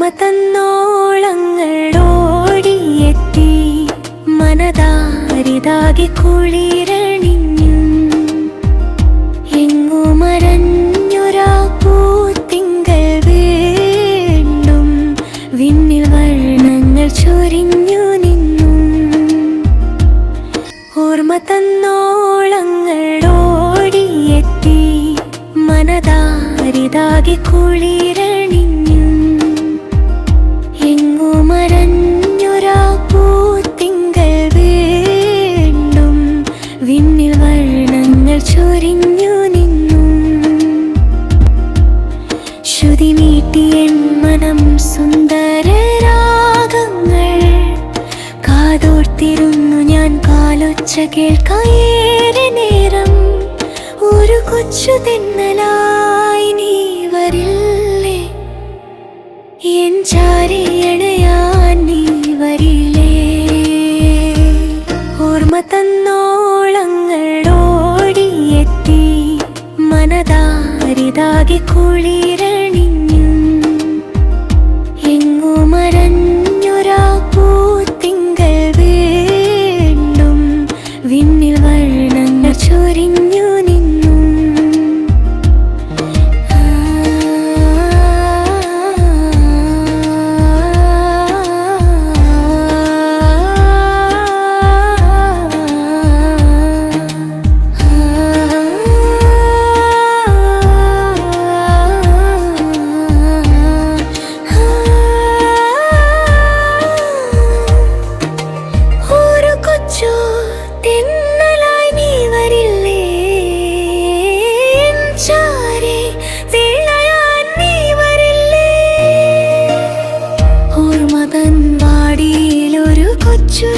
ഓർമ്മ തന്നോളങ്ങൾ ഓടിയെത്തി മനതാരിതാകെ കുളിരണിഞ്ഞു എങ്ങു മറഞ്ഞൊരാ പൂത്തിങ്കൾ വീണ്ടും വിണ്ണിൽ വർണ്ണങ്ങൾ ചൊരിഞ്ഞു നിന്നു ഓർമ്മ തന്നോളങ്ങൾ ഓടിയെത്തി മനതാരിതാകെ കുളിരണിഞ്ഞു എങ്ങു മറഞ്ഞൊരാ പൂത്തിങ്കൾ വീണ്ടും വിണ്ണിൽ വർണ്ണങ്ങൾ ചൊരിഞ്ഞു നിന്നു ശ്രുതി മീട്ടിയൻ മനം സുന്ദര രാഗങ്ങൾ കാതോർത്തിരുന്നു ഞാൻ കാലൊച്ച കേൾക്കായേറെ നേരം ഒരു കൊച്ചു തെന്നലായി നീ വരില്ലേ എൻ ചാരിയണയാൻ നീ വരില്ലേ ഓർമ്മ തന്നോളങ്ങൾ ഓടിയെത്തി മനതാരിതാകെ കുളിരണിഞ്ഞു എങ്ങു മറഞ്ഞൊരാ പൂത്തിങ്കൾ വീണ്ടും വിണ്ണിൽ വർണ്ണങ്ങൾ ചൊരിഞ്ഞു നിന്നു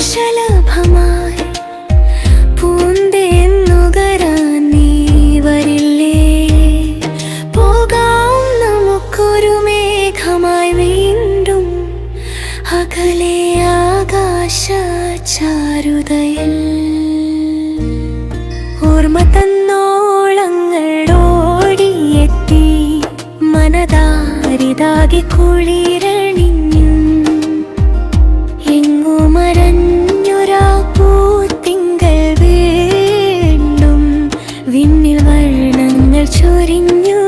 ശലഭമായി പൂന്തെന്നുകരാൻ നീ വരില്ലേ പോകാം നമുക്കൊരു മേഘമായി വീണ്ടും അകലെ ആകാശ ചാരുതയിൽ ഓർമ്മ തന്നോളങ്ങൾ ഓടിയെത്തി മനതാരിതാകെ കുളിരണിഞ്ഞു എങ്ങു മറഞ്ഞൊരാ പൂത്തിങ്കൾ വീണ്ടും വിണ്ണിൽ വർണ്ണങ്ങൾ ചൊരിഞ്ഞു